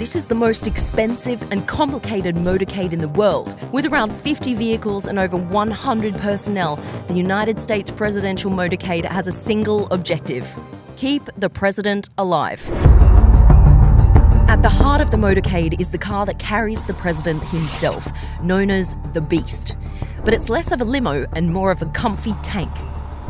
This is the most expensive and complicated motorcade in the world. With around 50 vehicles and over 100 personnel, the United States presidential motorcade has a single objective: keep the president alive. At the heart of the motorcade is the car that carries the president himself, known as the Beast. But it's less of a limo and more of a comfy tank.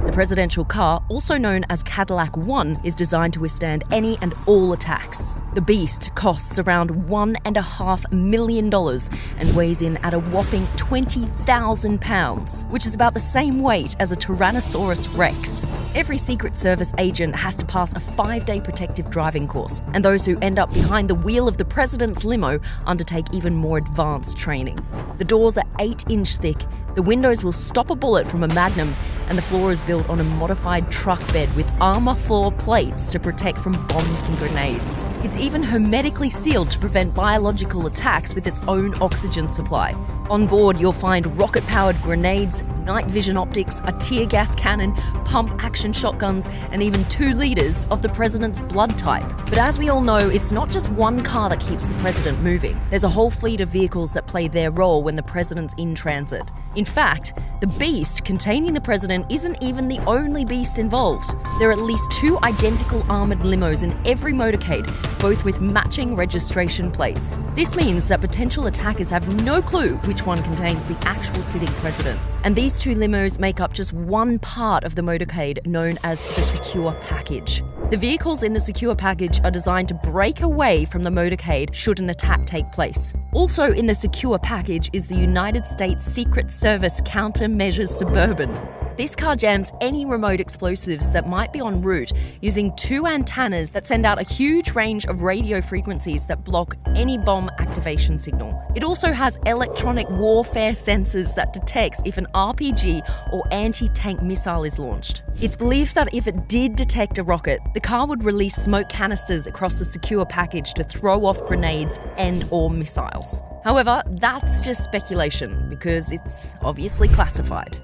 The presidential car, also known as Cadillac One, is designed to withstand any and all attacks. The Beast costs around $1.5 million and weighs in at a whopping 20,000 pounds, which is about the same weight as a Tyrannosaurus Rex. Every Secret Service agent has to pass a 5-day protective driving course, and those who end up behind the wheel of the president's limo undertake even more advanced training. The doors are 8-inch thick, the windows will stop a bullet from a Magnum, and the floor is built on a modified truck bed with armor floor plates to protect from bombs and grenades. It's even hermetically sealed to prevent biological attacks with its own oxygen supply. On board, you'll find rocket-powered grenades, night vision optics, a tear gas cannon, pump-action shotguns, and even 2 litres of the president's blood type. But as we all know, it's not just one car that keeps the president moving. There's a whole fleet of vehicles that play their role when the president's in transit. In fact, the Beast containing the president isn't even the only beast involved. There are at least 2 identical armoured limos in every motorcade, both with matching registration plates. This means that potential attackers have no clue which one contains the actual sitting president. And these 2 limos make up just one part of the motorcade known as the secure package. The vehicles in the secure package are designed to break away from the motorcade should an attack take place. Also in the secure package is the United States Secret Service Countermeasures Suburban. This car jams any remote explosives that might be en route using 2 antennas that send out a huge range of radio frequencies that block any bomb activation signal. It also has electronic warfare sensors that detects if an RPG or anti-tank missile is launched. It's believed that if it did detect a rocket, the car would release smoke canisters across the secure package to throw off grenades and/or missiles. However, that's just speculation because it's obviously classified.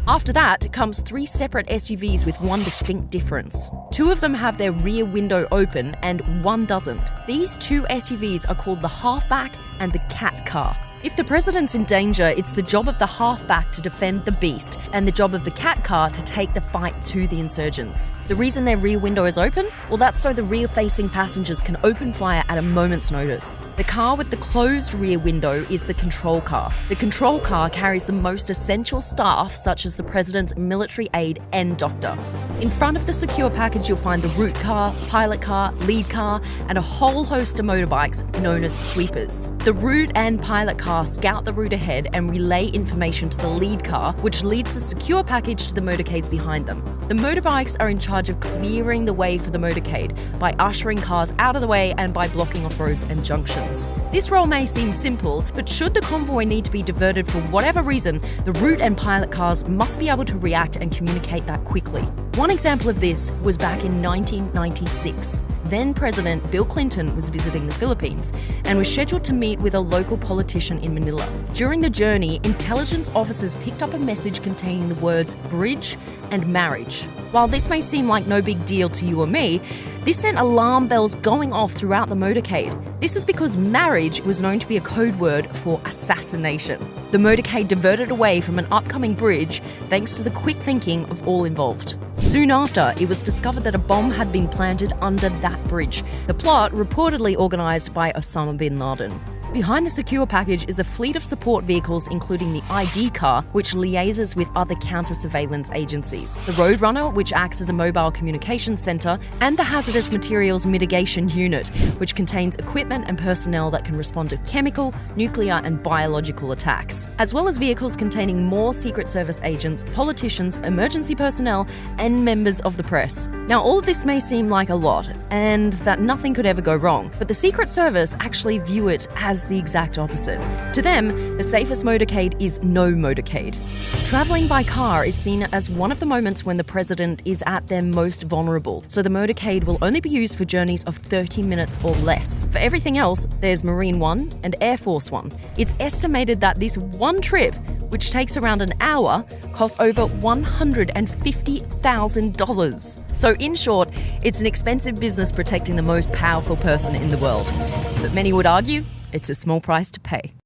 After that comes 3 separate SUVs with one distinct difference. 2 of them have their rear window open and 1 doesn't. These 2 SUVs are called the Halfback and the Cat Car. If the president's in danger, it's the job of the Halfback to defend the Beast and the job of the Cat Car to take the fight to the insurgents. The reason their rear window is open? Well, that's so the rear-facing passengers can open fire at a moment's notice. The car with the closed rear window is the control car. The control car carries the most essential staff, such as the president's military aide and doctor. In front of the secure package, you'll find the route car, pilot car, lead car, and a whole host of motorbikes known as sweepers. The route and pilot car scout the route ahead and relay information to the lead car, which leads the secure package to the motorcades behind them. The motorbikes are in charge of clearing the way for the motorcade by ushering cars out of the way and by blocking off roads and junctions. This role may seem simple, but should the convoy need to be diverted for whatever reason, the route and pilot cars must be able to react and communicate that quickly. One example of this was back in 1996. Then President Bill Clinton was visiting the Philippines and was scheduled to meet with a local politician in Manila. During the journey, intelligence officers picked up a message containing the words bridge and marriage. While this may seem like no big deal to you or me, this sent alarm bells going off throughout the motorcade. This is because marriage was known to be a code word for assassination. The motorcade diverted away from an upcoming bridge thanks to the quick thinking of all involved. Soon after, it was discovered that a bomb had been planted under that bridge. The plot reportedly organised by Osama bin Laden. Behind the secure package is a fleet of support vehicles, including the ID car, which liaises with other counter-surveillance agencies, the Roadrunner, which acts as a mobile communications centre, and the Hazardous Materials Mitigation Unit, which contains equipment and personnel that can respond to chemical, nuclear and biological attacks, as well as vehicles containing more Secret Service agents, politicians, emergency personnel, and members of the press. Now, all of this may seem like a lot, and that nothing could ever go wrong, but the Secret Service actually view it as the exact opposite. To them, the safest motorcade is no motorcade. Travelling by car is seen as one of the moments when the president is at their most vulnerable, so the motorcade will only be used for journeys of 30 minutes or less. For everything else, there's Marine One and Air Force One. It's estimated that this one trip which takes around an hour, costs over $150,000. So in short, it's an expensive business protecting the most powerful person in the world. But many would argue it's a small price to pay.